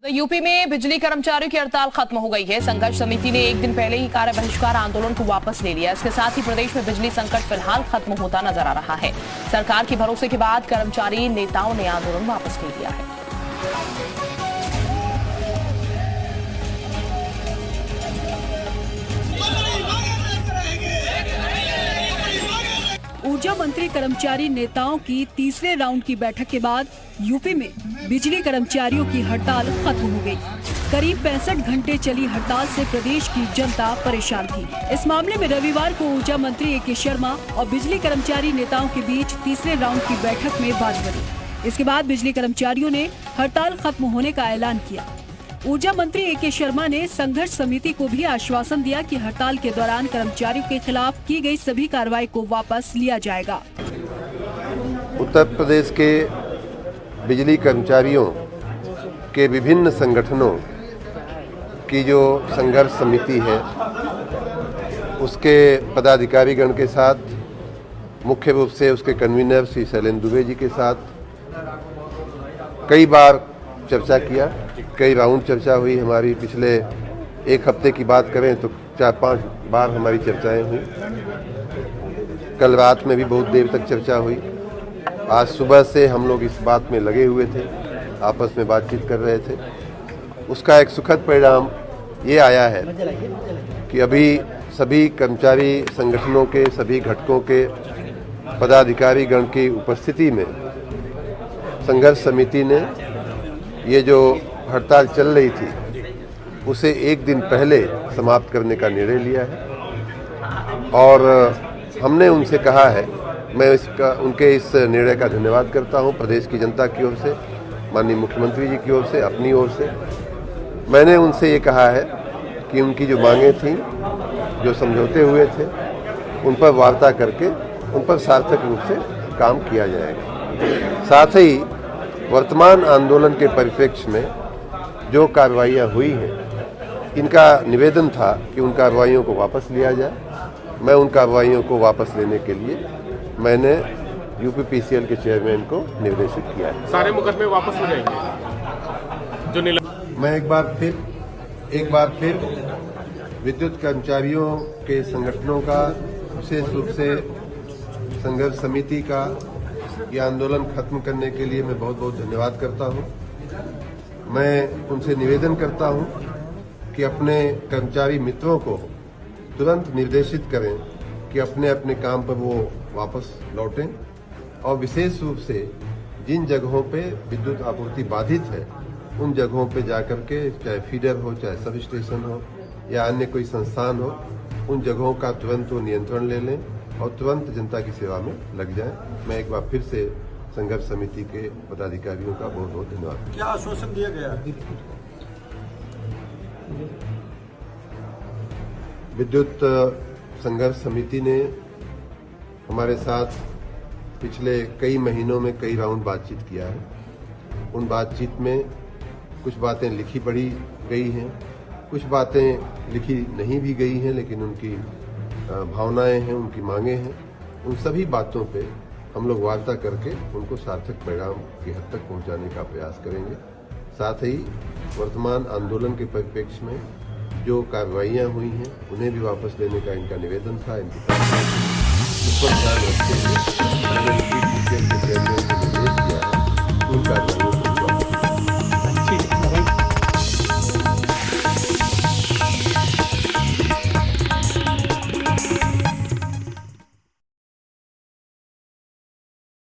तो यूपी में बिजली कर्मचारियों की हड़ताल खत्म हो गई है। संघर्ष समिति ने एक दिन पहले ही कार्य बहिष्कार आंदोलन को वापस ले लिया। इसके साथ ही प्रदेश में बिजली संकट फिलहाल खत्म होता नजर आ रहा है। सरकार के भरोसे के बाद कर्मचारी नेताओं ने आंदोलन वापस ले लिया है। ऊर्जा मंत्री कर्मचारी नेताओं की तीसरे राउंड की बैठक के बाद यूपी में बिजली कर्मचारियों की हड़ताल खत्म हो गई। करीब 65 घंटे चली हड़ताल से प्रदेश की जनता परेशान थी। इस मामले में रविवार को ऊर्जा मंत्री ए.के. शर्मा और बिजली कर्मचारी नेताओं के बीच तीसरे राउंड की बैठक में बात बनी। इसके बाद बिजली कर्मचारियों ने हड़ताल खत्म होने का ऐलान किया। ऊर्जा मंत्री ए.के. शर्मा ने संघर्ष समिति को भी आश्वासन दिया कि हड़ताल के दौरान कर्मचारियों के खिलाफ की गई सभी कार्रवाई को वापस लिया जाएगा। उत्तर प्रदेश के बिजली कर्मचारियों के विभिन्न संगठनों की जो संघर्ष समिति है, उसके पदाधिकारीगण के साथ, मुख्य रूप से उसके कन्वीनर श्री शैलेंद्र दुबे जी के साथ कई बार चर्चा किया। कई राउंड चर्चा हुई। हमारी पिछले एक हफ्ते की बात करें तो 4-5 बार हमारी चर्चाएं हुई। कल रात में भी बहुत देर तक चर्चा हुई। आज सुबह से हम लोग इस बात में लगे हुए थे, आपस में बातचीत कर रहे थे। उसका एक सुखद परिणाम ये आया है कि अभी सभी कर्मचारी संगठनों के सभी घटकों के पदाधिकारी गण की उपस्थिति में संघर्ष समिति ने ये जो हड़ताल चल रही थी उसे एक दिन पहले समाप्त करने का निर्णय लिया है। और हमने उनसे कहा है, मैं उनके इस निर्णय का धन्यवाद करता हूं प्रदेश की जनता की ओर से, माननीय मुख्यमंत्री जी की ओर से, अपनी ओर से। मैंने उनसे ये कहा है कि उनकी जो मांगें थीं, जो समझौते हुए थे, उन पर वार्ता करके उन पर सार्थक रूप से काम किया जाएगा। साथ ही वर्तमान आंदोलन के परिप्रेक्ष्य में जो कार्रवाइयाँ हुई हैं, इनका निवेदन था कि उन कार्रवाइयों को वापस लिया जाए। मैं उन कार्रवाइयों को वापस लेने के लिए मैंने यूपीपीसीएल के चेयरमैन को निर्देशित किया है। सारे मुकदमे वापस हो जाएंगे जो मैं एक बार फिर विद्युत कर्मचारियों के संगठनों का, विशेष रूप से संघर्ष समिति का, ये आंदोलन खत्म करने के लिए मैं बहुत बहुत धन्यवाद करता हूं। मैं उनसे निवेदन करता हूं कि अपने कर्मचारी मित्रों को तुरंत निर्देशित करें कि अपने अपने काम पर वो वापस लौटें और विशेष रूप से जिन जगहों पे विद्युत आपूर्ति बाधित है उन जगहों पे जाकर के, चाहे फीडर हो, चाहे सब स्टेशन हो या अन्य कोई संस्थान हो, उन जगहों का तुरंत वो नियंत्रण ले लें और तुरंत जनता की सेवा में लग जाए। मैं एक बार फिर से संघर्ष समिति के पदाधिकारियों का बहुत बहुत धन्यवाद। क्या आश्वासन दिया गया? विद्युत संघर्ष समिति ने हमारे साथ पिछले कई महीनों में कई राउंड बातचीत किया है। उन बातचीत में कुछ बातें लिखी पढ़ी गई हैं, कुछ बातें लिखी नहीं भी गई हैं, लेकिन उनकी भावनाएं हैं, उनकी मांगे हैं। उन सभी बातों पे हम लोग वार्ता करके उनको सार्थक परिणाम की हद तक पहुंचाने का प्रयास करेंगे। साथ ही वर्तमान आंदोलन के परिप्रेक्ष्य में जो कार्रवाइयां हुई हैं उन्हें भी वापस लेने का इनका निवेदन था। इनकी उस पर ध्यान रखते हुए